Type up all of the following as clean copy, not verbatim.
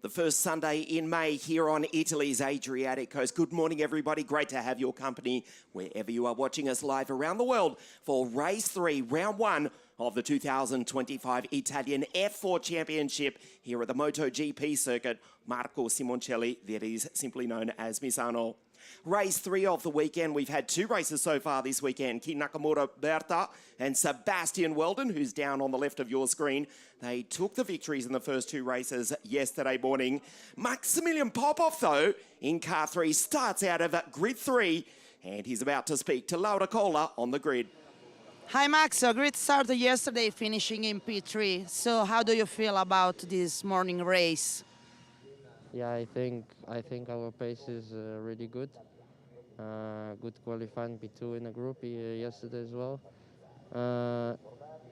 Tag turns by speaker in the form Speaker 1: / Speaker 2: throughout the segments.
Speaker 1: The first Sunday in May here on Italy's Adriatic coast. Good morning, everybody. Great to have your company wherever you are watching us live around the world for Race 3, Round 1 of the 2025 Italian F4 Championship here at the MotoGP circuit, Marco Simoncelli, that is simply known as Misano. Race 3 of the weekend. We've had two races so far this weekend. Ki Nakamura Berta and Sebastian Weldon, who's down on the left of your screen. They took the victories in the first two races yesterday morning. Maximilian Popov, though, in car 3, starts out of grid 3, and he's about to speak to Laura Cola on the grid.
Speaker 2: Hi Max, a great start yesterday finishing in P3. So how do you feel about this morning race?
Speaker 3: Yeah, I think our pace is really good. Good qualifying P2 in the group yesterday as well.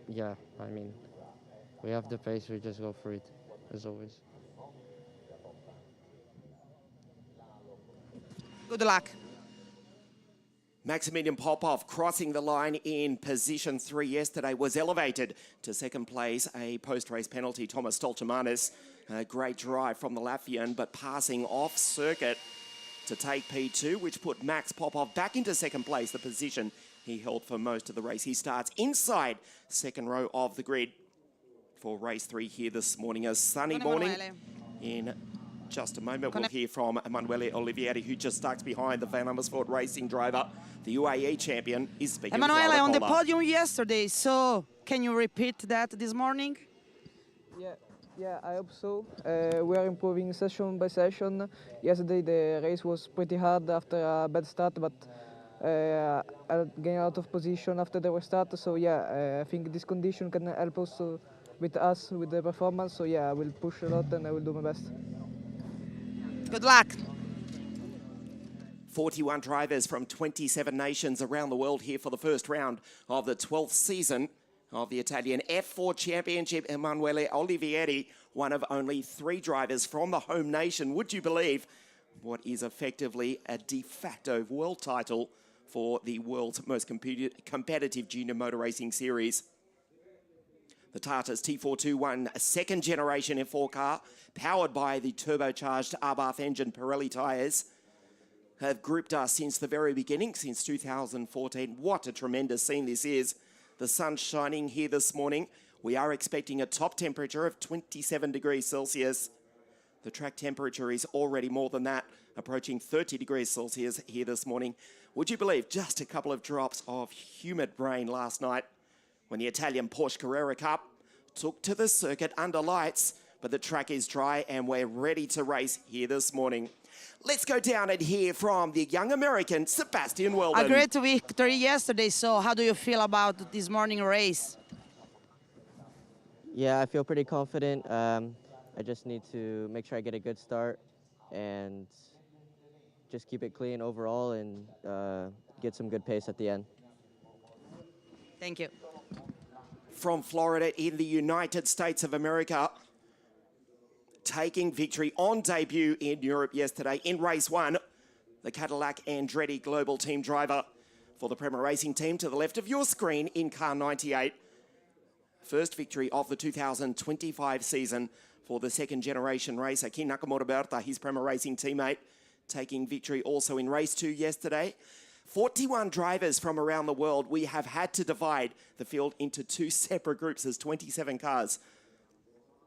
Speaker 3: Yeah, I mean, we have the pace, we just go for it, as always.
Speaker 2: Good luck.
Speaker 1: Maximilian Popov crossing the line in position 3 yesterday was elevated to second place, a post-race penalty. Thomas Stoltemanis, a great drive from the Latvian, but passing off circuit to take P2, which put Max Popov back into second place, the position he held for most of the race. He starts inside second row of the grid for race 3 here this morning. A sunny morning. In just a moment, we'll hear from Emanuele Olivieri, who just starts behind the Van Amersfoort racing driver. The UAE champion is speaking.
Speaker 2: Emanuele on the podium yesterday, so can you repeat that this morning?
Speaker 4: Yeah, I hope so. We are improving session by session. Yesterday the race was pretty hard after a bad start, but I gained out of position after the restart. So yeah, I think this condition can help also with us with the performance. So yeah, I will push a lot and I will do my best.
Speaker 2: Good luck.
Speaker 1: 41 drivers from 27 nations around the world here for the first round of the 12th season of the Italian F4 Championship. Emanuele Olivieri, one of only 3 drivers from the home nation. Would you believe what is effectively a de facto world title for the world's most competitive junior motor racing series? The Tata's T421, a second generation F4 car, powered by the turbocharged Abarth engine Pirelli tyres, have grouped us since the very beginning, since 2014. What a tremendous scene this is. The sun's shining here this morning. We are expecting a top temperature of 27 degrees Celsius. The track temperature is already more than that, approaching 30 degrees Celsius here this morning. Would you believe just a couple of drops of humid rain last night when the Italian Porsche Carrera Cup took to the circuit under lights, but the track is dry and we're ready to race here this morning. Let's go down and hear from the young American, Sebastian Weldon.
Speaker 2: A great victory yesterday, so how do you feel about this morning race?
Speaker 3: Yeah, I feel pretty confident. I just need to make sure I get a good start and just keep it clean overall and get some good pace at the end.
Speaker 2: Thank you.
Speaker 1: From Florida in the United States of America, taking victory on debut in Europe yesterday in race 1, the Cadillac Andretti Global Team driver for the Prema Racing team to the left of your screen in car 98. First victory of the 2025 season for the second generation racer, Ki Nakamura Berta, his Prema Racing teammate, taking victory also in race 2 yesterday. 41 drivers from around the world. We have had to divide the field into 2 separate groups. There's 27 cars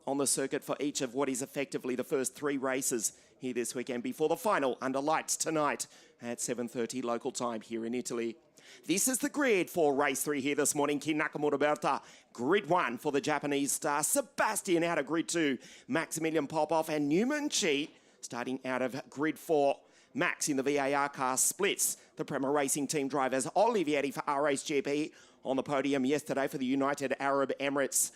Speaker 1: on the circuit for each of what is effectively the first 3 races here this weekend before the final under lights tonight at 7:30 local time here in Italy. This is the grid for race 3 here this morning. Ki Nakamura Berta, grid 1 for the Japanese star. Sebastian out of grid 2. Maximilian Popov and Newman Chi starting out of grid 4. Max in the VAR car splits the Prema Racing team drivers. Olivieri for RHGP on the podium yesterday for the United Arab Emirates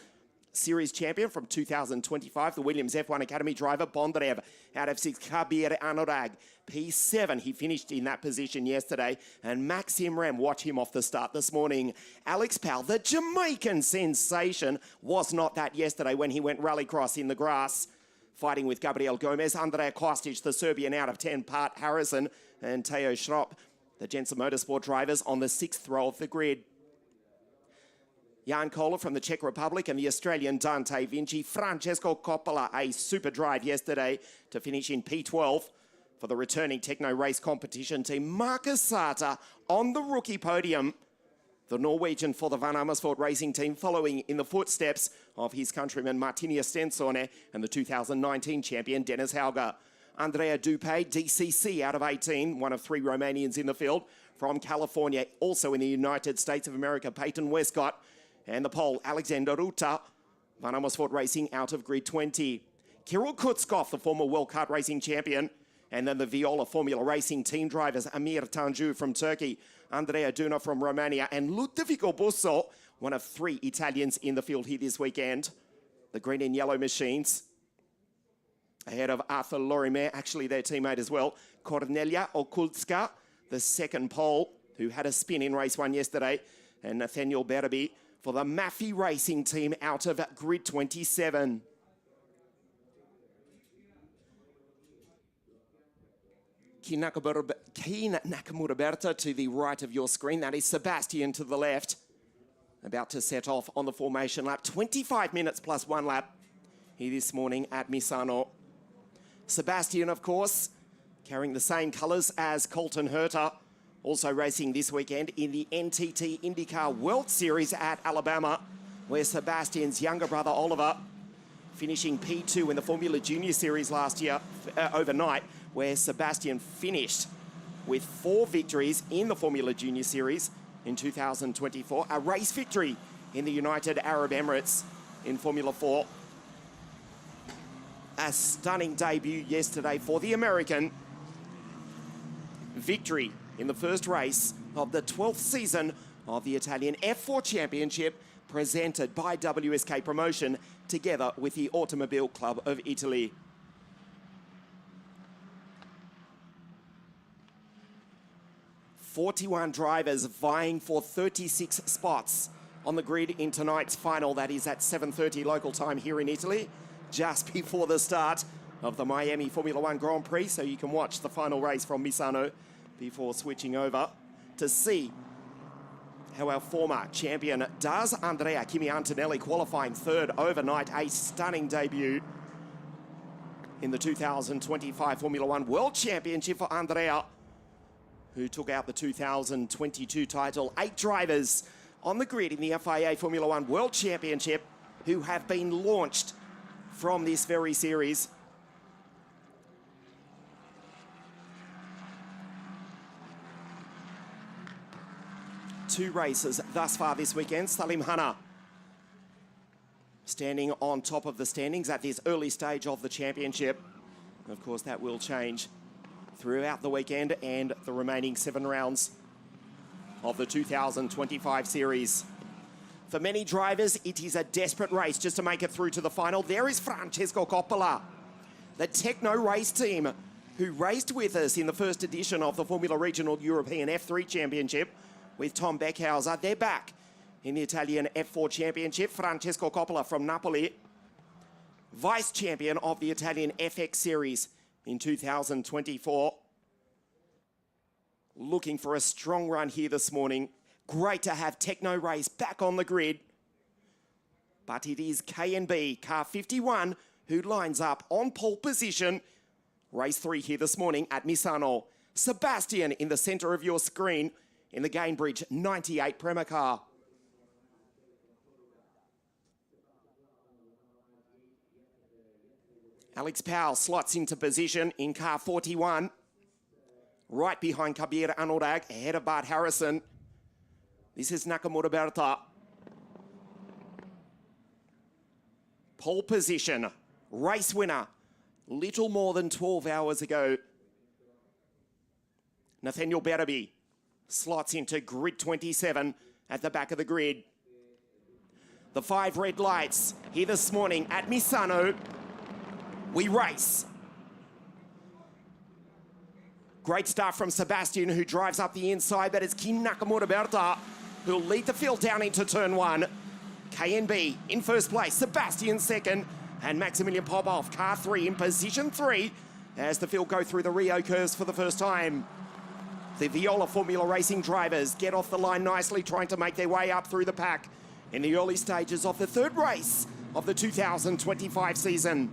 Speaker 1: Series champion from 2025, the Williams F1 Academy driver, Bondrev, out of 6, Kabir Anurag, P7. He finished in that position yesterday. And Maxim Rem, watch him off the start this morning. Alex Powell, the Jamaican sensation, was not that yesterday when he went rallycross in the grass, fighting with Gabriel Gomez. Andrea Kostic, the Serbian out of 10, Pat Harrison, and Teo Schrop, the Jensen Motorsport drivers on the 6th row of the grid. Jan Koller from the Czech Republic and the Australian Dante Vinci. Francesco Coppola, a super drive yesterday to finish in P12 for the returning techno race competition team. Marcus Sata on the rookie podium. The Norwegian for the Van Amersfoort racing team, following in the footsteps of his countryman Martinia Stensone and the 2019 champion Dennis Hauger. Andrea Dupé, DCC out of 18, one of 3 Romanians in the field. From California, also in the United States of America, Peyton Westcott. And the Pole, Alexander Ruta, Van Amersfoort Racing out of grid 20. Kirill Kutskov, the former World Kart Racing champion. And then the Viola Formula Racing team drivers, Amir Tanju from Turkey, Andrea Duna from Romania, and Ludovico Busso, one of 3 Italians in the field here this weekend. The green and yellow machines. Ahead of Arthur Lorimer, actually their teammate as well, Cornelia Okulska, the second pole, who had a spin in race 1 yesterday, and Nathaniel Berby for the Maffei Racing team out of grid 27. Keen Nakamura Berta to the right of your screen. That is Sebastian to the left. About to set off on the formation lap. 25 minutes plus 1 lap here this morning at Misano. Sebastian, of course, carrying the same colours as Colton Herter. Also racing this weekend in the NTT IndyCar World Series at Alabama, where Sebastian's younger brother Oliver finishing P2 in the Formula Junior Series last year overnight, where Sebastian finished with 4 victories in the Formula Junior Series in 2024, a race victory in the United Arab Emirates in Formula 4. A stunning debut yesterday for the American. Victory in the first race of the 12th season of the Italian F4 Championship, presented by WSK Promotion together with the Automobile Club of Italy. "41 drivers vying for 36 spots on the grid in tonight's final. That is at 7:30 local time here in Italy, just before the start of the Miami Formula One Grand Prix, so you can watch the final race from Misano before switching over to see how our former champion does. Andrea Kimi Antonelli qualifying 3rd overnight, a stunning debut in the 2025 Formula One World Championship for Andrea, who took out the 2022 title. 8 drivers on the grid in the FIA Formula One World Championship who have been launched from this very series. Two races thus far this weekend. Salim Hanna standing on top of the standings at this early stage of the championship. Of course, that will change throughout the weekend and the remaining 7 rounds of the 2025 series. For many drivers, it is a desperate race just to make it through to the final. There is Francesco Coppola, the Techno Race team, who raced with us in the first edition of the Formula Regional European F3 Championship with Tom Beckhauser. They're back in the Italian F4 Championship. Francesco Coppola from Napoli, vice champion of the Italian FX Series in 2024. Looking for a strong run here this morning. Great to have Techno Race back on the grid. But it is KNB, car 51, who lines up on pole position. Race 3 here this morning at Misano. Sebastian in the centre of your screen in the Gainbridge 98 Prema car. Alex Powell slots into position in car 41. Right behind Kabir Anurag, ahead of Bart Harrison. This is Nakamura Berta. Pole position, race winner, little more than 12 hours ago. Nathaniel Berby slots into grid 27 at the back of the grid. The 5 red lights here this morning at Misano. We race. Great start from Sebastian, who drives up the inside, but it's Kim Nakamura Berta who'll lead the field down into turn 1. KNB in first place, Sebastian second, and Maximilian Popov, car 3 in position 3 as the field go through the Rio curves for the first time. The Viola Formula Racing drivers get off the line nicely, trying to make their way up through the pack in the early stages of the third race of the 2025 season.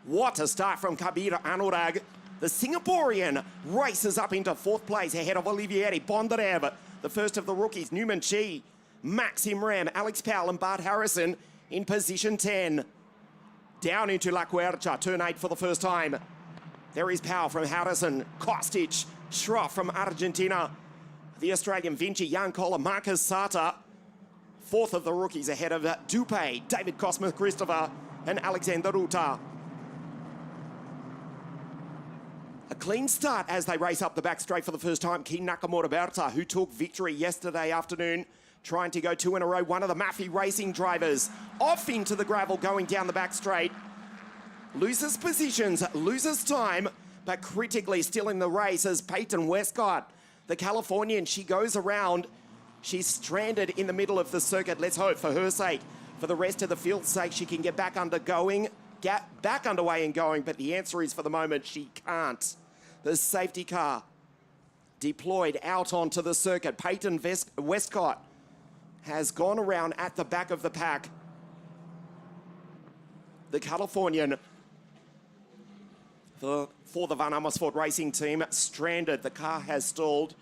Speaker 1: What a start from Kabir Anurag. The Singaporean races up into fourth place ahead of Olivieri, Bondarev, the first of the rookies, Newman Chi, Maxim Rem, Alex Powell and Bart Harrison in position 10. Down into La Quercha, turn 8 for the first time. There is Powell from Harrison, Kostic, Schroff from Argentina, the Australian Vinci, Jan Koller, Marcus Sata, fourth of the rookies ahead of Dupé, David Cosma Christopher and Alexander Ruta. A clean start as they race up the back straight for the first time. Kin Nakamura Berta, who took victory yesterday afternoon, trying to go 2 in a row. One of the Maffei Racing drivers off into the gravel going down the back straight. Loses positions, loses time, but critically still in the race as Peyton Westcott, the Californian, she goes around. She's stranded in the middle of the circuit. Let's hope for her sake, for the rest of the field's sake, she can get back back underway and going, but the answer is for the moment she can't. The safety car deployed out onto the circuit. Peyton Westcott has gone around at the back of the pack. The Californian for the Van Amersfoort Racing team stranded. The car has stalled.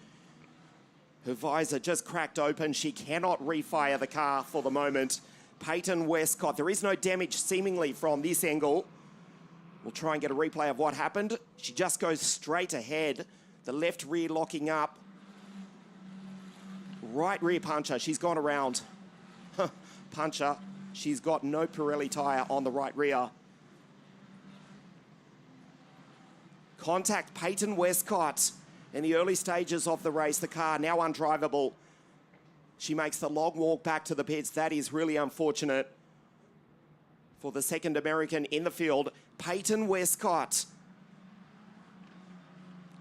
Speaker 1: Her visor just cracked open. She cannot refire the car for the moment. Peyton Westcott, there is no damage seemingly from this angle. We'll try and get a replay of what happened. She just goes straight ahead. The left rear locking up. Right rear puncher, she's gone around. Puncher, she's got no Pirelli tyre on the right rear. Contact Peyton Westcott in the early stages of the race. The car now undrivable. She makes the long walk back to the pits. That is really unfortunate for the second American in the field. Peyton Westcott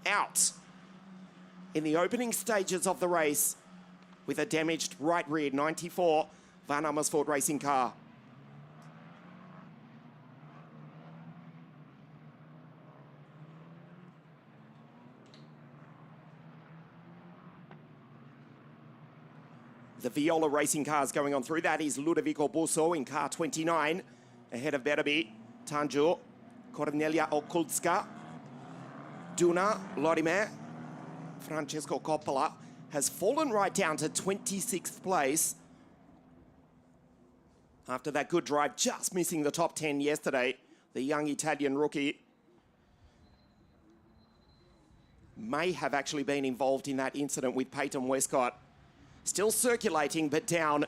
Speaker 1: out in the opening stages of the race with a damaged right rear 94 Van Amersfoort Racing car. The Viola Racing cars going on through. That is Ludovico Busso in car 29, ahead of Berbi, Tanjur, Cornelia Okulska, Duna, Lorimer. Francesco Coppola has fallen right down to 26th place after that good drive, just missing the top 10 yesterday. The young Italian rookie may have actually been involved in that incident with Peyton Westcott. Still circulating, but down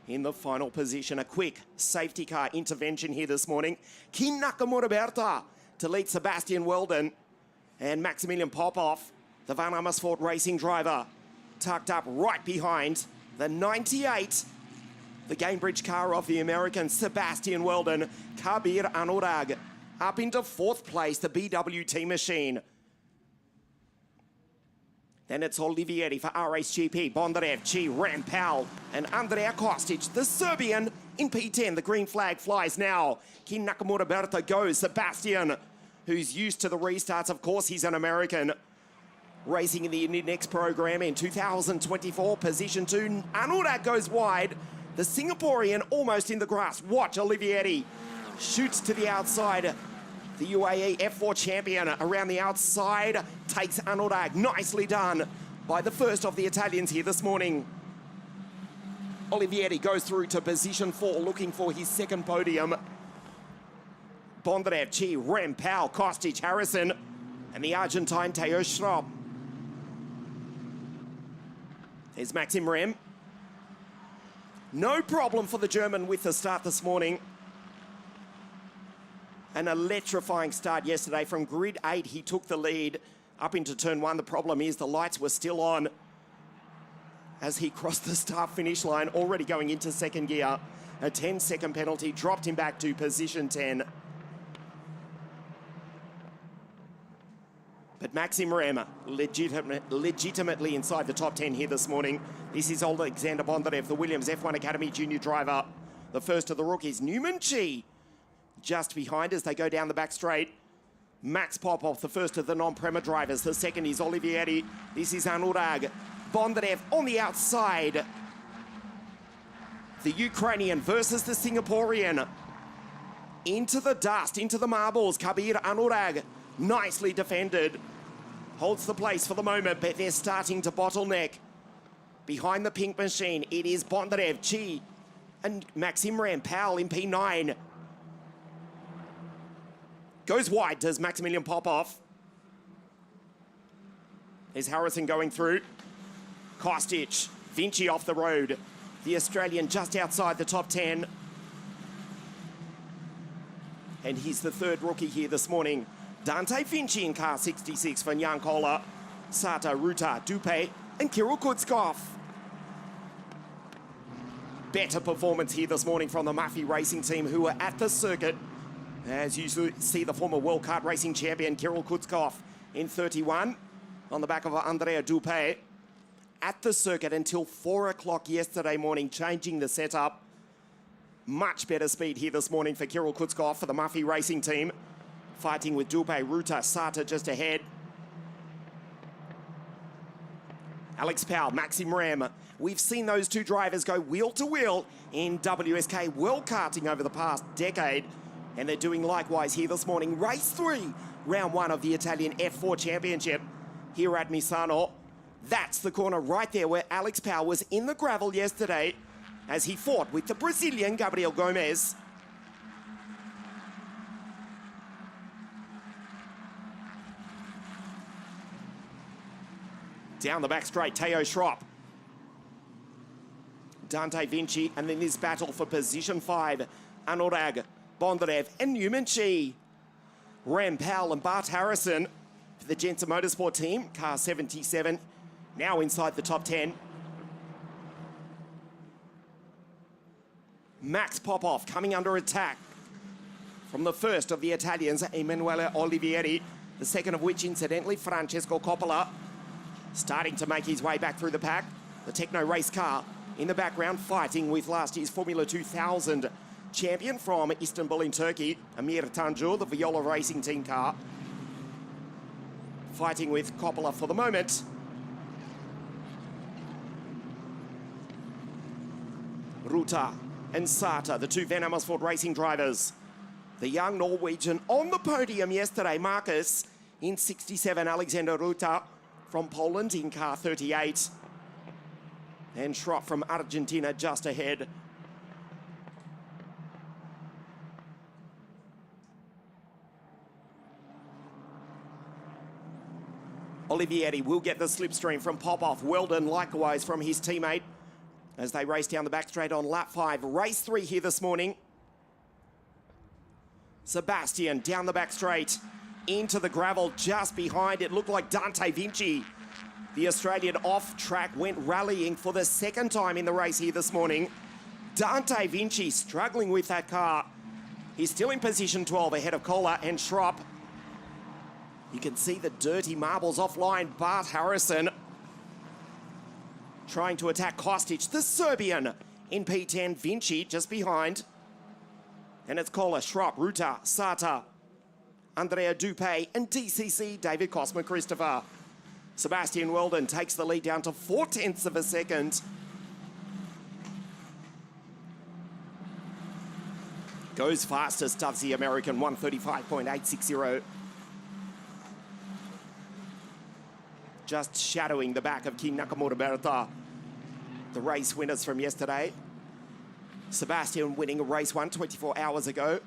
Speaker 1: in the final position. A quick safety car intervention here this morning. Kin Nakamura Berta to lead Sebastian Weldon, and Maximilian Popov, the Van Amersfoort Racing driver, tucked up right behind the 98, the Gamebridge car of the American Sebastian Weldon. Kabir Anurag up into fourth place, the BWT machine. Then it's Olivieri for RSGP, Bondarev, Chi, Ram Powell, and Andrea Kostic, the Serbian, in P10. The green flag flies now. Kin Nakamura Berta goes. Sebastian, who's used to the restarts. Of course, he's an American. Racing in the next program in 2024, position 2. Anurag goes wide. The Singaporean almost in the grass. Watch Olivieri. Shoots to the outside. The UAE F4 champion around the outside takes Anurag. Nicely done by the first of the Italians here this morning. Olivieri goes through to position 4, looking for his second podium. Bondarev, Chi, Rem, Powell, Kostic, Harrison, and the Argentine Teo Schropp. There's Maxim Rem. No problem for the German with the start this morning. An electrifying start yesterday from grid 8. He took the lead up into turn 1. The problem is the lights were still on as he crossed the start-finish line, already going into second gear. A 10-second penalty dropped him back to position 10. But Maxim Rem legitimately inside the top 10 here this morning. This is Alexander Bondarev, the Williams F1 Academy junior driver. The first of the rookies, Newman Chi, just behind as they go down the back straight. Max Popov, the first of the non-Prema drivers. The second is Olivieri. This is Anurag. Bondarev on the outside. The Ukrainian versus the Singaporean. Into the dust, into the marbles. Kabir Anurag, nicely defended. Holds the place for the moment, but they're starting to bottleneck. Behind the pink machine, it is Bondarev, Chi, and Maxim Rampal in P9. Goes wide, does Maximilian Popov. Is Harrison going through? Kostic, Vinci off the road. The Australian just outside the top 10. And he's the third rookie here this morning. Dante Vinci in car 66 for Nyankola, Sata, Ruta, Dupe, and Kirill Kutskov. Better performance here this morning from the Murphy Racing team, who are at the circuit. As you see the former World Kart Racing champion Kirill Kutskov in 31 on the back of Andrea Dupe. At the circuit until 4 o'clock yesterday morning, changing the setup. Much better speed here this morning for Kirill Kutskov for the Murphy Racing team. Fighting with Dupe, Ruta, Sata just ahead. Alex Powell, Maxim Ram. We've seen those two drivers go wheel to wheel in WSK World Karting over the past decade. And they're doing likewise here this morning. Race 3, round 1 of the Italian F4 Championship here at Misano. That's the corner right there where Alex Powell was in the gravel yesterday as he fought with the Brazilian Gabriel Gomez. Down the back straight, Teo Schropp. Dante Vinci, and then this battle for position 5, Anurag, Bondarev, and Newman Chi. Rampal and Bart Harrison for the Jensen Motorsport team, car 77, now inside the top 10. Max Popov coming under attack from the first of the Italians, Emanuele Olivieri, the second of which, incidentally, Francesco Coppola, starting to make his way back through the pack. The Techno race car in the background, fighting with last year's Formula 2000 champion from Istanbul in Turkey, Amir Tanjur, the Viola Racing team car. Fighting with Coppola for the moment. Ruta and Sata, the two Van Amersfoort Racing drivers. The young Norwegian on the podium yesterday, Marcus in 67, Alexander Ruta from Poland in car 38. And Schropp from Argentina just ahead. Olivieri will get the slipstream from Popov. Weldon likewise from his teammate as they race down the back straight on lap 5. Race 3 here this morning. Sebastian down the back straight into the gravel just behind. It looked like Dante Vinci. The Australian off track went rallying for the second time in the race here this morning. Dante Vinci struggling with that car. He's still in position 12 ahead of Kohler and Schropp. You can see the dirty marbles offline. Bart Harrison trying to attack Kostic, the Serbian in P10. Vinci just behind. And it's Kohler, Schropp, Ruta, Sata, Andrea Dupe, and DCC David Cosma Christopher. Sebastian Weldon takes the lead down to 0.4 of a second. Goes fastest, does the American, 135.860. Just shadowing the back of King Nakamura Berta, the race winners from yesterday. Sebastian winning race 1 24 hours ago.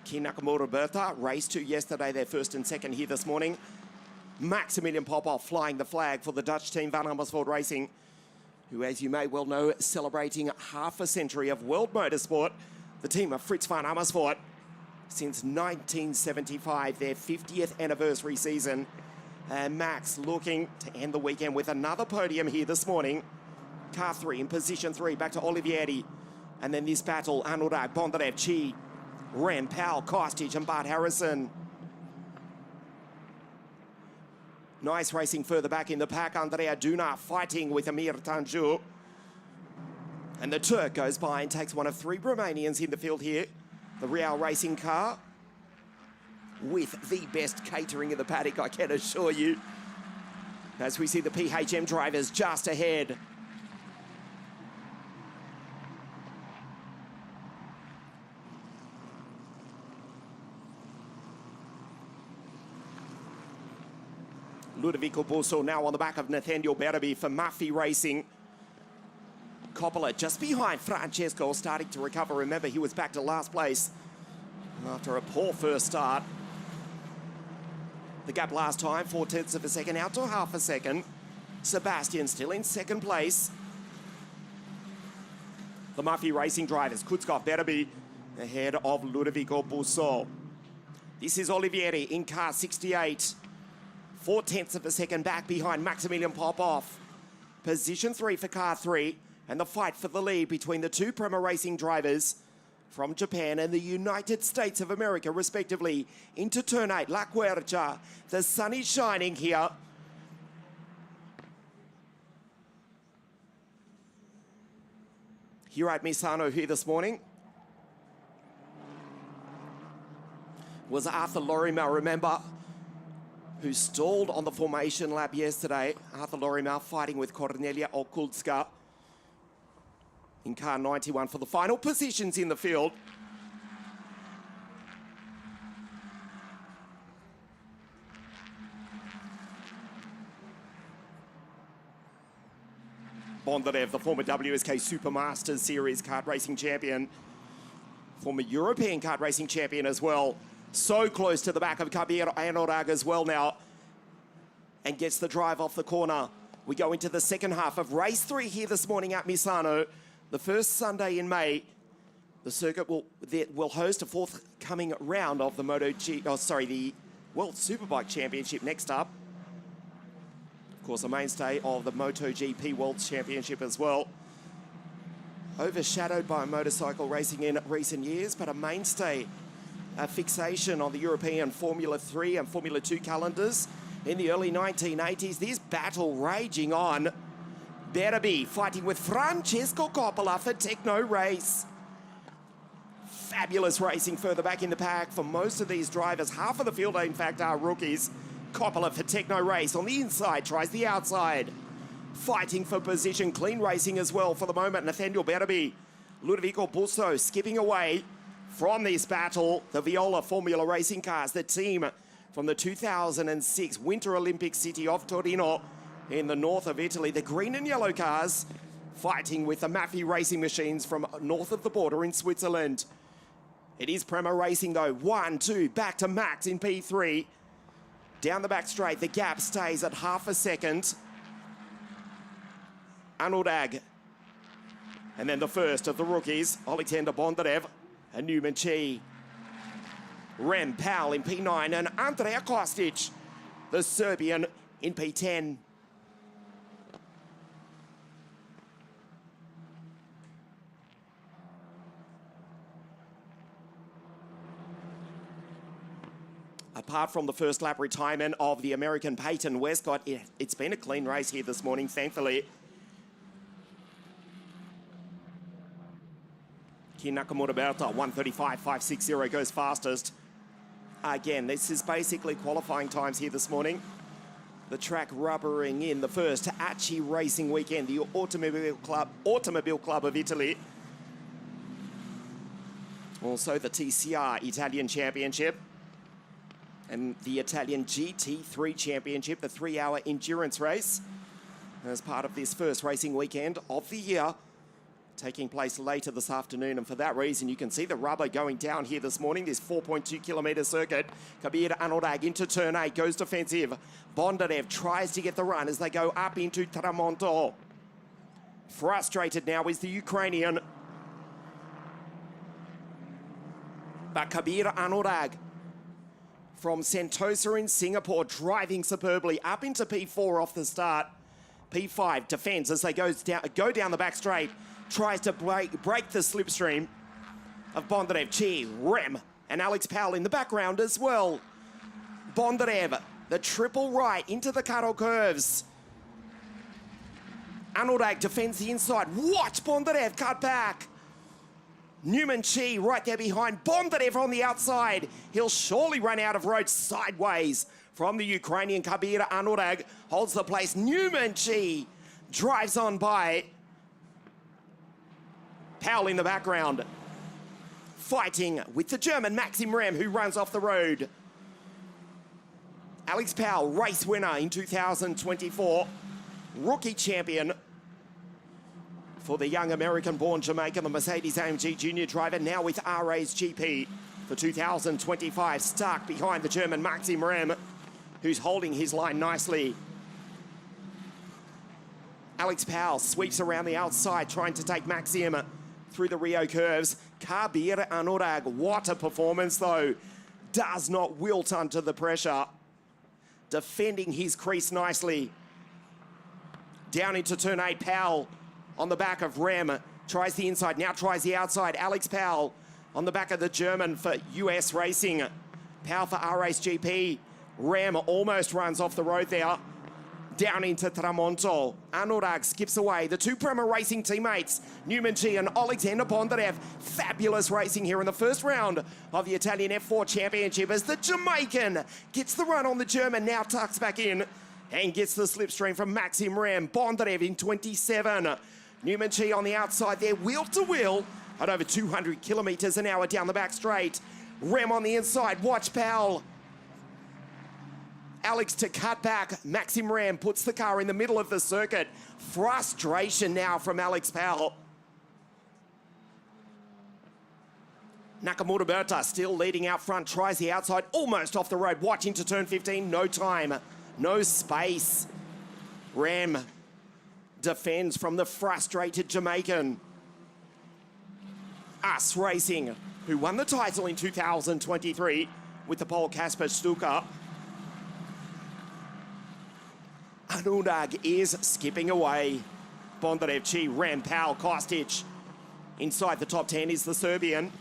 Speaker 1: King Nakamura Berta, race 2 yesterday, their first and second here this morning. Maximilian Popov flying the flag for the Dutch team Van Amersfoort Racing, who, as you may well know, celebrating half a century of world motorsport. The team of Fritz Van Amersfoort since 1975, their 50th anniversary season. And Max looking to end the weekend with another podium here this morning. Car 3 in position 3, back to Olivieri. And then this battle, Anurag, Bondarev, Chi, Rampal, Kostic, and Bart Harrison. Nice racing further back in the pack. Andrea Duna fighting with Amir Tanjur. And the Turk goes by and takes one of 3 Romanians in the field here. The Real Racing car with the best catering in the paddock, I can assure you. As we see the PHM drivers just ahead. Ludovico Busso now on the back of Nathaniel Berraby for Murphy Racing. Coppola just behind Francesco, starting to recover. Remember, he was back to last place after a poor first start. The gap last time, 4/10 of a second, out to half a second. Sebastian still in second place. The Murphy Racing drivers, Kutzkoff, Berraby, ahead of Ludovico Busso. This is Olivieri in car 68. 4/10 of a second back behind Maximilian Popov. Position 3 for car 3. And the fight for the lead between the two Prema Racing drivers from Japan and the United States of America, respectively, into turn 8, La Quercia. The sun is shining here. Here at Misano here this morning was Arthur Lorimer, remember, who stalled on the formation lap yesterday. Arthur Lorimer fighting with Cornelia Okulska in car 91 for the final positions in the field. Bondarev, the former WSK Supermasters Series kart racing champion, former European kart racing champion as well. So close to the back of Kabir Anorag as well now, and gets the drive off the corner. We go into the second half of race 3 here this morning at Misano. The first Sunday in May, the circuit will host a forthcoming round of the the World Superbike Championship next up. Of course, a mainstay of the MotoGP World Championship as well. Overshadowed by motorcycle racing in recent years, but a mainstay, a fixation on the European Formula 3 and Formula 2 calendars in the early 1980s. This battle raging on. Berraby fighting with Francesco Coppola for Techno Race. Fabulous racing further back in the pack for most of these drivers. Half of the field, in fact, are rookies. Coppola for Techno Race on the inside, tries the outside. Fighting for position, clean racing as well for the moment. Nathaniel Berraby, Ludovico Busso skipping away from this battle. The Viola Formula Racing cars, the team from the 2006 Winter Olympic city of Torino in the north of Italy. The green and yellow cars fighting with the Murphy Racing machines from north of the border in Switzerland. It is Prema Racing though. 1, 2, back to Max in P3. Down the back straight, the gap stays at half a second. Anurag. And then the first of the rookies, Alexander Bondarev and Newman Chi. Rem Powell in P9 and Andrea Kostic, the Serbian, in P10. Apart from the first lap retirement of the American Peyton Westcott, it's been a clean race here this morning, thankfully. Kin Nakamura Berta, 1:35.560 goes fastest. Again, this is basically qualifying times here this morning. The track rubbering in the first ACI racing weekend, the Automobile Club of Italy. Also the TCR Italian Championship and the Italian GT3 Championship, the 3-hour endurance race, as part of this first racing weekend of the year, taking place later this afternoon. And for that reason, you can see the rubber going down here this morning, this 4.2-kilometre circuit. Kabir Anorag into turn 8, goes defensive. Bondarev tries to get the run as they go up into Tramonto. Frustrated now is the Ukrainian. But Kabir Anorag from Sentosa in Singapore, driving superbly up into P4 off the start. P5 defends as they go down the back straight. Tries to break the slipstream of Bondarev, Chi, Rem, and Alex Powell in the background as well. Bondarev, the triple right into the cuddle curves. Anurag defends the inside. Watch Bondarev cut back. Newman Chi right there behind. Bondarev on the outside. He'll surely run out of road sideways from the Ukrainian. Kabir Anurag holds the place. Newman Chi drives on by. Powell in the background, fighting with the German Maxim Rem, who runs off the road. Alex Powell, race winner in 2024, rookie champion for the young American-born Jamaican, the Mercedes-AMG junior driver, now with RA's GP for 2025, stuck behind the German Maxim Rem, who's holding his line nicely. Alex Powell sweeps around the outside, trying to take Maxim through the Rio curves. Kabir Anurag, what a performance though. Does not wilt under the pressure. Defending his crease nicely. Down into turn 8, Powell on the back of Rem. Tries the inside, now tries the outside. Alex Powell on the back of the German for US Racing. Powell for RA's GP. Rem almost runs off the road there. Down into Tramonto. Anurag skips away. The two Prema Racing teammates, Newman G and Alexander Bondarev. Fabulous racing here in the first round of the Italian F4 Championship as the Jamaican gets the run on the German, now tucks back in and gets the slipstream from Maxim Rem. Bondarev in 27. Newman G on the outside there, wheel to wheel at over 200 kilometers an hour down the back straight. Rem on the inside, watch Powell. Alex to cut back. Maxim Rem puts the car in the middle of the circuit. Frustration now from Alex Powell. Nakamura Berta still leading out front, tries the outside, almost off the road. Watching to turn 15, no time, no space. Rem defends from the frustrated Jamaican. Us Racing, who won the title in 2023 with the Pole Kasper Stuka. Anurag is skipping away. Bondarevci, Rem, Powell, Kostic. Inside the top 10 is the Serbian.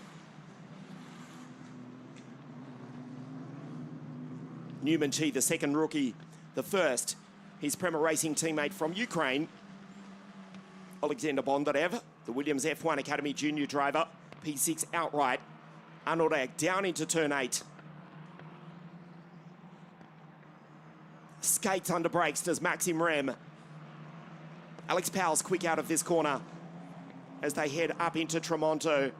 Speaker 1: Newman G, the second rookie. The first, his Prema Racing teammate from Ukraine. Alexander Bondarev, the Williams F1 Academy junior driver. P6 outright. Anurag down into turn 8. Skates under brakes does Maxim Rem. Alex Powell's quick out of this corner as they head up into Tramonto.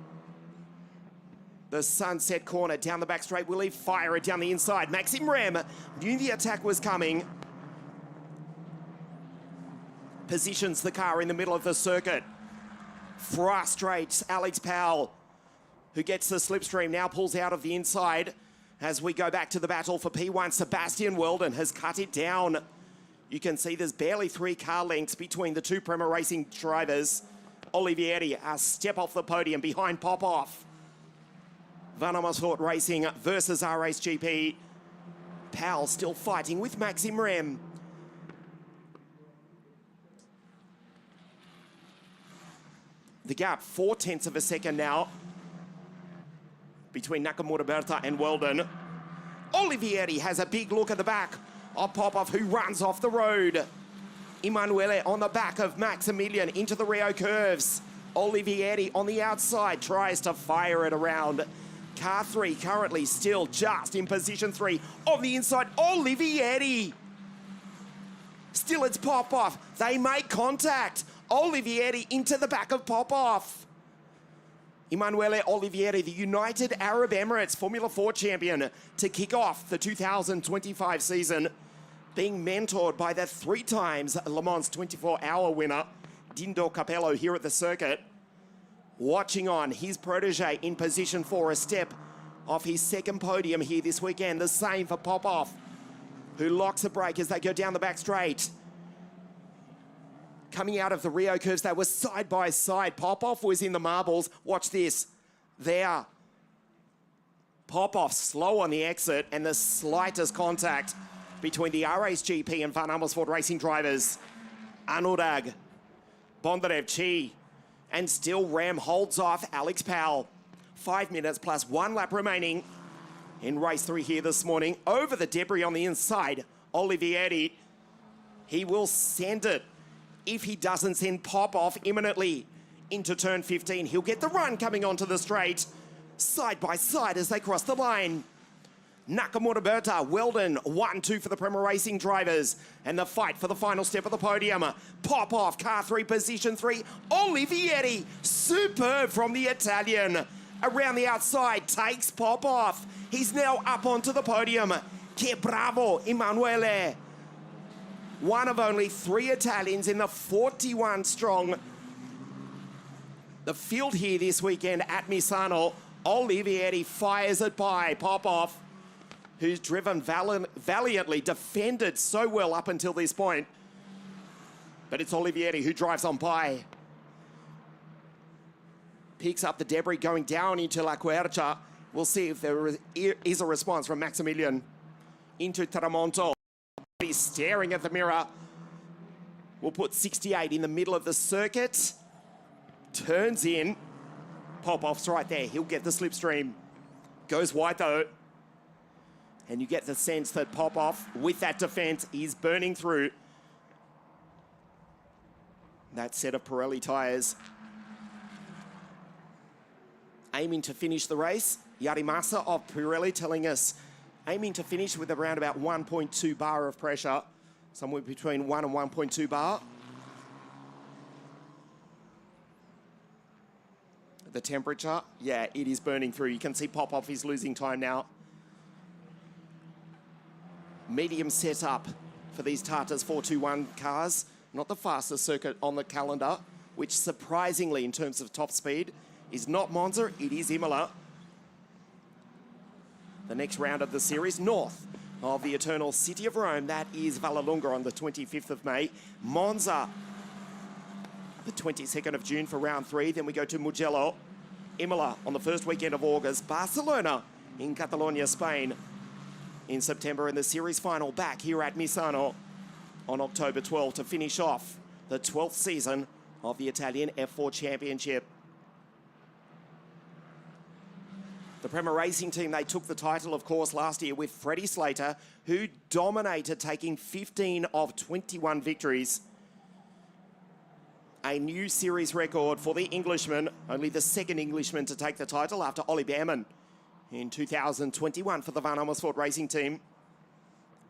Speaker 1: The sunset corner down the back straight. Will he fire it down the inside? Maxim Rem knew the attack was coming. Positions the car in the middle of the circuit. Frustrates Alex Powell, who gets the slipstream, now pulls out of the inside. As we go back to the battle for P1, Sebastian Weldon has cut it down. You can see there's barely 3 car lengths between the two Prema Racing drivers. Olivieri a step off the podium behind Popov. Van Amersfoort Racing versus RA's GP. Powell still fighting with Maxim Rem. The gap, 0.4 of a second now between Nakamura Berta and Weldon. Olivieri has a big look at the back of Popov, who runs off the road. Emanuele on the back of Maximilian into the Rio curves. Olivieri on the outside tries to fire it around. Car 3 currently still just in position 3 on the inside. Olivieri. Still it's Popov. They make contact. Olivieri into the back of Popov. Emanuele Olivieri, the United Arab Emirates Formula 4 champion, to kick off the 2025 season, being mentored by the 3 times Le Mans 24-hour winner, Dindo Capello, here at the circuit. Watching on his protege in position 4, a step off his second podium here this weekend. The same for Popov, who locks a brake as they go down the back straight. Coming out of the Rio curves, they were side by side. Popov was in the marbles. Watch this. There. Popov slow on the exit, and the slightest contact between the RA's GP and Van Amersfoort Racing drivers. Anurag, Bondarev, and still Rem holds off Alex Powell. 5 minutes plus 1 lap remaining in race 3 here this morning. Over the debris on the inside, Olivieri. He will send it. If he doesn't send Popov imminently into turn 15, he'll get the run coming onto the straight. Side by side as they cross the line. Nakamura Berta, Weldon, 1-2 for the Prema Racing drivers. And the fight for the final step of the podium. Popov, car 3, position 3. Olivieri, superb from the Italian. Around the outside, takes Popov. He's now up onto the podium. Che bravo, Emanuele. One of only 3 Italians in the 41 strong. The field here this weekend at Misano. Olivieri fires it by Popov, who's driven valiantly, defended so well up until this point. But it's Olivieri who drives on by. Picks up the debris going down into La Quercia. We'll see if there is a response from Maximilian. Into Tramonto. He's staring at the mirror. We'll put 68 in the middle of the circuit. Turns in. Popov's right there. He'll get the slipstream. Goes wide though. And you get the sense that Popov, with that defense, is burning through that set of Pirelli tires. Aiming to finish the race. Yarimasa of Pirelli telling us aiming to finish with around about 1.2 bar of pressure. Somewhere between 1 and 1.2 bar. The temperature, yeah, it is burning through. You can see Popov is losing time now. Medium setup for these Tatas 421 cars. Not the fastest circuit on the calendar, which surprisingly in terms of top speed is not Monza, it is Imola. The next round of the series, north of the eternal city of Rome, that is Vallelunga on the 25th of May. Monza, the 22nd of June for round 3. Then we go to Mugello. Imola on the first weekend of August. Barcelona in Catalonia, Spain in September. And the series final back here at Misano on October 12 to finish off the 12th season of the Italian F4 Championship. The Prema Racing team, they took the title, of course, last year with Freddie Slater, who dominated, taking 15 of 21 victories. A new series record for the Englishman, only the second Englishman to take the title after Ollie Behrman in 2021 for the Van Amersfoort Racing team.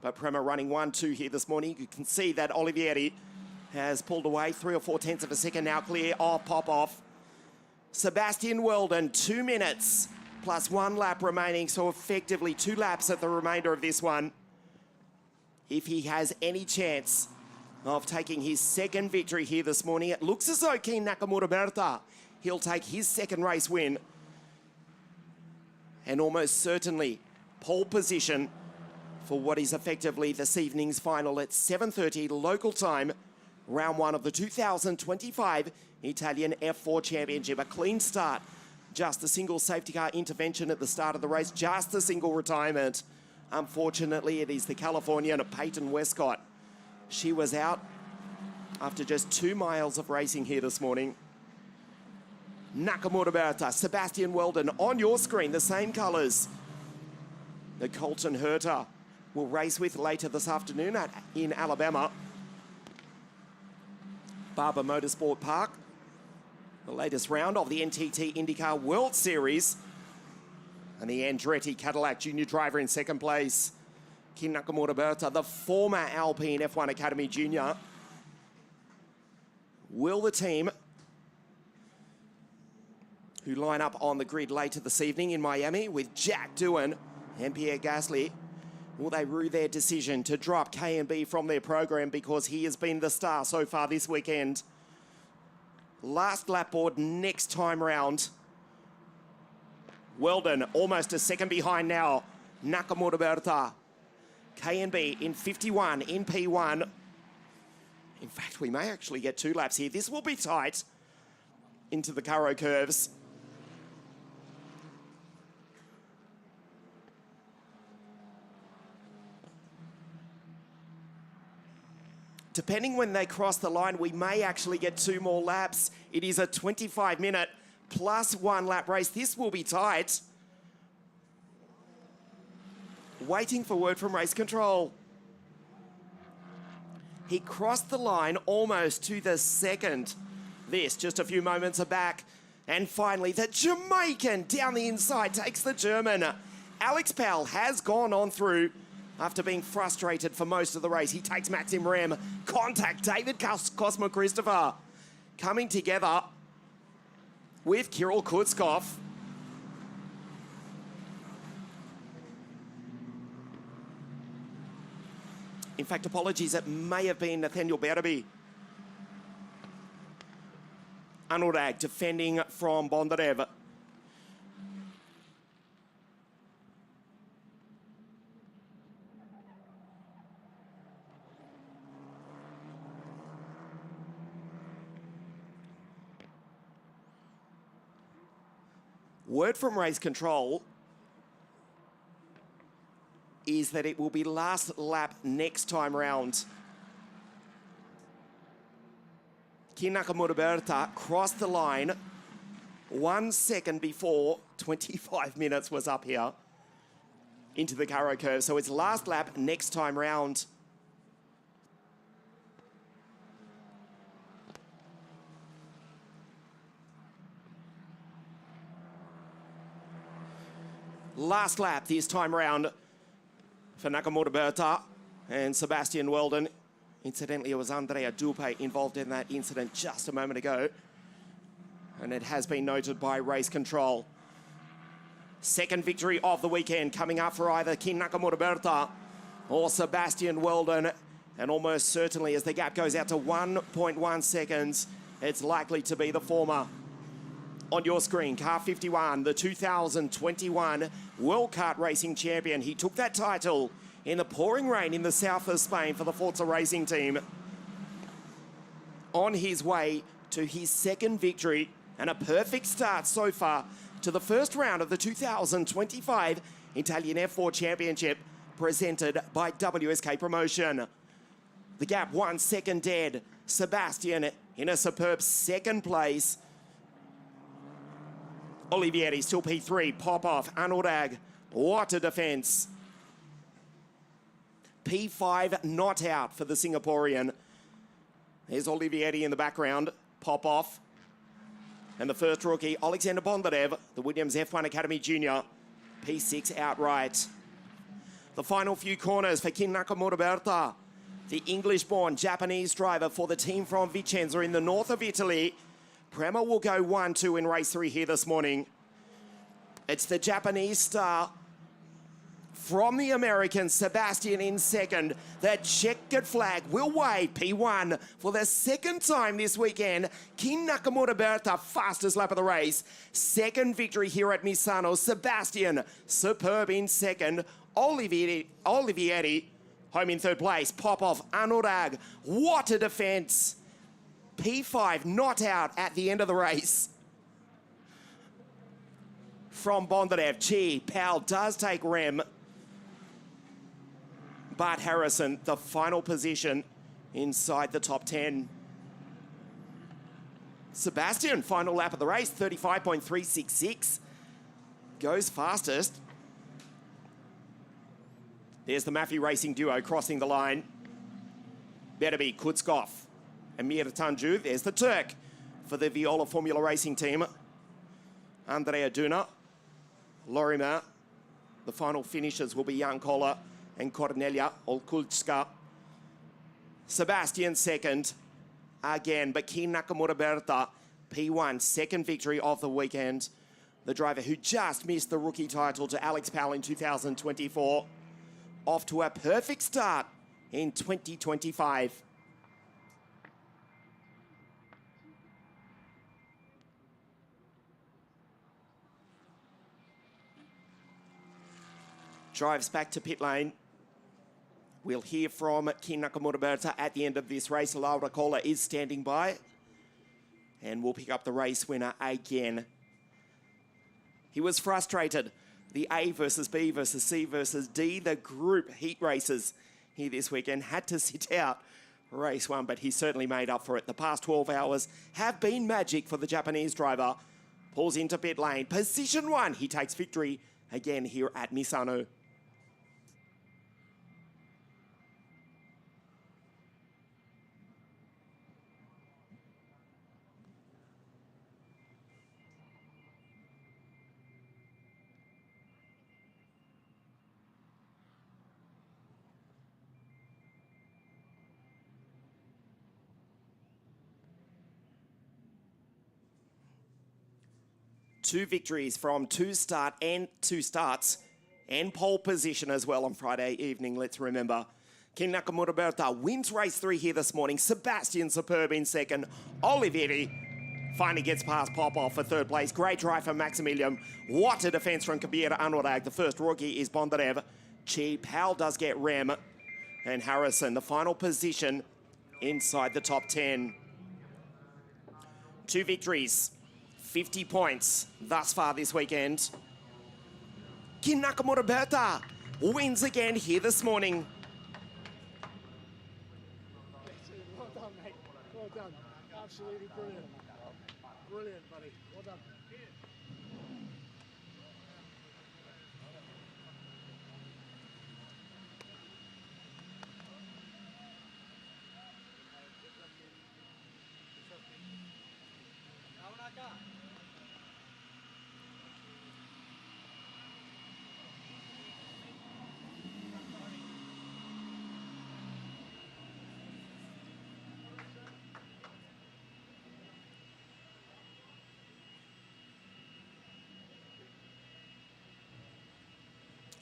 Speaker 1: But Prema running 1-2 here this morning. You can see that Olivieri has pulled away 3 or 4 tenths of a second now clear of Popov. Sebastian Weldon, 2 minutes plus 1 lap remaining, so effectively 2 laps at the remainder of this one. If he has any chance of taking his second victory here this morning, it looks as though Keen Nakamura Berta, he'll take his second race win. And almost certainly pole position for what is effectively this evening's final at 7:30 local time, round 1 of the 2025 Italian F4 Championship. A clean start. Just a single safety car intervention at the start of the race, just a single retirement. Unfortunately, it is the Californian Peyton Westcott. She was out after just 2 miles of racing here this morning. Nakamura Berta, Sebastian Weldon on your screen, the same colours. The Colton Herta will race with later this afternoon in Alabama. Barber Motorsport Park. The latest round of the NTT IndyCar World Series. And the Andretti Cadillac Junior driver in second place. Kin Nakamura Berta, the former Alpine F1 Academy Junior. Will the team who line up on the grid later this evening in Miami with Jack Doohan and Pierre Gasly, will they rue their decision to drop K&B from their program because he has been the star so far this weekend? Last lap board next time round. Weldon almost a second behind now. Nakamura Berta. K&B in 51 in P1. In fact, we may actually get 2 laps here. This will be tight into the Caro curves. Depending when they cross the line, we may actually get 2 more laps. It is a 25-minute plus 1 lap race. This will be tight. Waiting for word from race control. He crossed the line almost to the second. This just a few moments back. And finally, the Jamaican down the inside takes the German. Alex Powell has gone on through after being frustrated for most of the race. He takes Maxim Rem. Contact David Cosmo Christopher coming together with Kirill In fact, apologies, it may have been Nathaniel Berby. Anurag defending from Bondarev. Word from race control is that it will be last lap next time round. Kin Nakamura Berta crossed the line 1 second before 25 minutes was up here into the Karo curve. So it's last lap next time round. Last lap this time round for Nakamura Berta and Sebastian Weldon. Incidentally, it was Andrea Dupe involved in that incident just a moment ago. And it has been noted by race control. Second victory of the weekend coming up for either Kin Nakamura Berta or Sebastian Weldon. And almost certainly as the gap goes out to 1.1 seconds, it's likely to be the former. On your screen, car 51, the 2021 World Kart Racing Champion. He took that title in the pouring rain in the south of Spain for the Forza Racing team. On his way to his second victory and a perfect start so far to the first round of the 2025 Italian F4 Championship presented by WSK Promotion. The gap 1 second dead. Sebastian in a superb second place. Olivieri still P3, Popov, Anurag, what a defence. P5 not out for the Singaporean. There's Olivieri in the background, Popov. And the first rookie, Alexander Bondarev, the Williams F1 Academy Junior, P6 outright. The final few corners for Kin Nakamura Berta, the English-born Japanese driver for the team from Vicenza in the north of Italy. Prema will go 1-2 in race 3 here this morning. It's the Japanese star from the American, Sebastian in second. The checkered flag will wave P1 for the second time this weekend. Kin Nakamura Berta, fastest lap of the race. Second victory here at Misano. Sebastian, superb in second. Olivieri, home in third place. Popov, Anurag, what a defence. P5 not out at the end of the race. From Bondarev, Chi, Powell does take rem. Bart Harrison, the final position inside the top 10. Sebastian, final lap of the race, 35.366. Goes fastest. There's the Maffei Racing duo crossing the line. Berby, Kutskov, Amir Tanju. There's the Turk for the Viola Formula Racing team. Andrea Duna, Lorimer. The final finishers will be Jan Koller and Cornelia Olkulska. Sebastian second again, but Kin Nakamura Berta, P1, second victory of the weekend. The driver who just missed the rookie title to Alex Powell in 2024. Off to a perfect start in 2025. Drives back to pit lane. We'll hear from Kin Nakamura Berta at the end of this race. Laura Kohler is standing by. And we'll pick up the race winner again. He was frustrated. The A versus B versus C versus D, the group heat races here this weekend, had to sit out race 1, but he certainly made up for it. The past 12 hours have been magic for the Japanese driver. Pulls into pit lane. Position 1. He takes victory again here at Misano. Two victories from two starts and pole position as well on Friday evening, let's remember. Ken Nakamura Berta wins race 3 here this morning. Sebastian superb in second. Olivieri finally gets past Popov for third place. Great drive from Maximilian. What a defence from Kabir Anurag. The first rookie is Bondarev. Chi Powell does get Rem. And Harrison, the final position inside the top 10. 2 victories, 50 points thus far this weekend. Ken Nakamura Berta wins again here this morning.
Speaker 5: Well done, mate. Well done. Absolutely brilliant. Brilliant, buddy. Well done.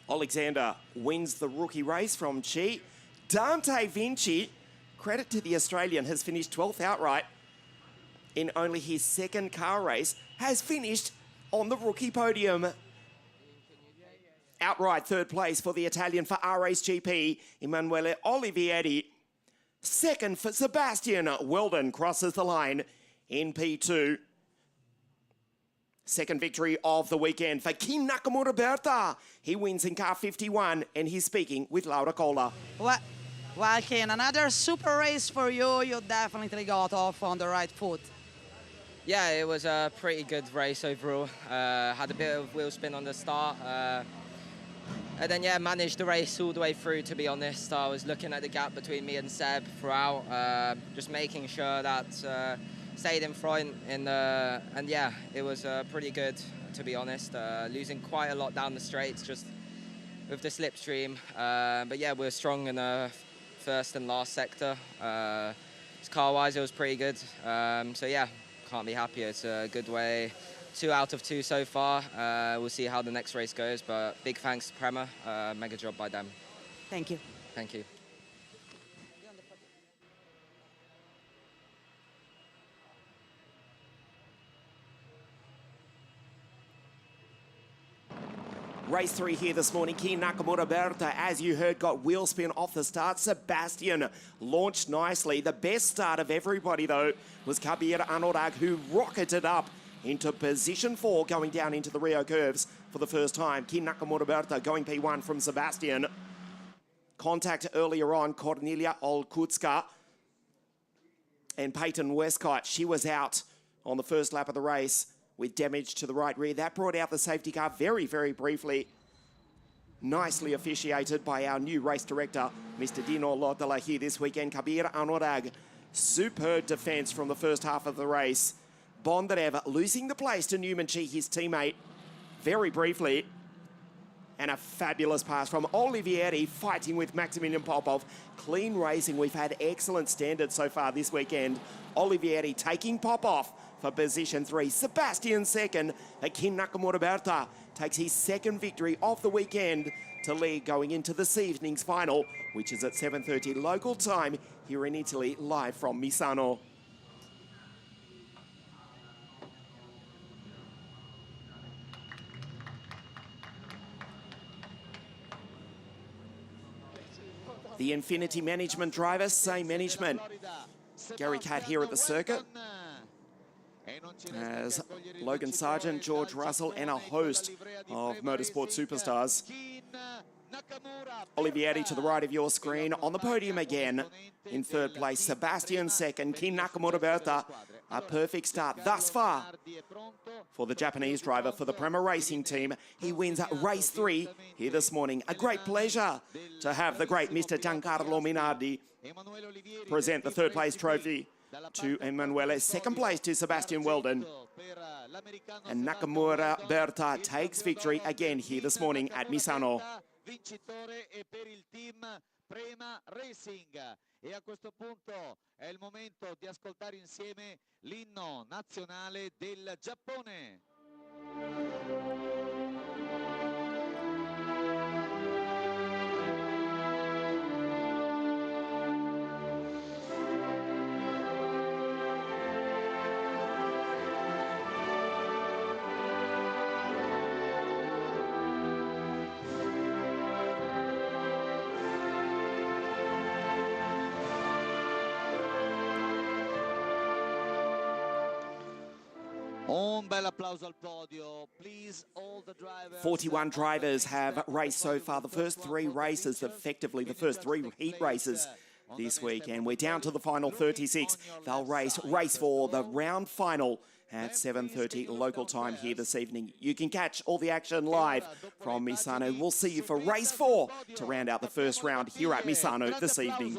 Speaker 1: Alexander wins the rookie race from Chi. Dante Vinci, credit to the Australian, has finished 12th outright in only his second car race, has finished on the rookie podium. Outright third place for the Italian for R-Race GP, Emanuele Olivieri. Second for Sebastian Weldon crosses the line in P2. Second victory of the weekend for Ken Nakamura Berta. He wins in car 51 and he's speaking with Laura Cola.
Speaker 2: Well, Ken, another super race for you. You definitely got off on the right foot.
Speaker 6: Yeah, it was a pretty good race overall. Had a bit of wheel spin on the start. And then, yeah, managed the race all the way through, to be honest. I was looking at the gap between me and Seb throughout, just making sure that stayed in front. And yeah, it was pretty good, to be honest. Losing quite a lot down the straights just with the slipstream. But yeah, we were strong in the first and last sector. Car-wise, it was pretty good. So yeah, can't be happier. It's a good way. 2 out of 2 so far. We'll see how the next race goes, but big thanks to Prema. Mega job by them.
Speaker 2: Thank you.
Speaker 6: Thank you.
Speaker 1: Race 3 here this morning. Ken Nakamura Berta, as you heard, got wheel spin off the start. Sebastian launched nicely. The best start of everybody, though, was Kabir Anurag, who rocketed up into position 4, going down into the Rio curves for the first time. Ken Nakamura Berta going P1 from Sebastian. Contact earlier on, Cornelia Olkutska and Peyton Westcott. She was out on the first lap of the race with damage to the right rear. That brought out the safety car very, very briefly. Nicely officiated by our new race director, Mr. Dino Lotala here this weekend. Kabir Anurag, superb defence from the first half of the race. Bondarev losing the place to Newman Chi, his teammate, very briefly. And a fabulous pass from Olivieri, fighting with Maximilian Popov. Clean racing. We've had excellent standards so far this weekend. Olivieri taking Popov for position 3. Sebastian second. Ken Nakamura Berta takes his second victory of the weekend to lead going into this evening's final, which is at 7:30 local time here in Italy, live from Misano. The Infinity Management driver, same management. Gary Catt here at the circuit, as Logan Sargent, George Russell, and a host of motorsport superstars. Olivieri to the right of your screen on the podium again. In third place, Sebastian second. Ken Nakamura Berta, a perfect start thus far for the Japanese driver for the Prema Racing team. He wins race 3 here this morning. A great pleasure to have the great Mr. Giancarlo Minardi present the third place trophy to Emanuele. Second place to Sebastian Weldon. And Nakamura Berta takes victory again here this morning at Misano.
Speaker 7: Vincitore e per il team Prema Racing. E a questo punto è il momento di ascoltare insieme l'inno nazionale del Giappone. Un bel applauso al podio. Please, all the drivers.
Speaker 1: 41 drivers have raced so far. The first three races, effectively the first three heat races this week. And we're down to the final 36. They'll race race 4, the round final at 7:30 local time here this evening. You can catch all the action live from Misano. We'll see you for race 4 to round out the first round here at Misano this evening.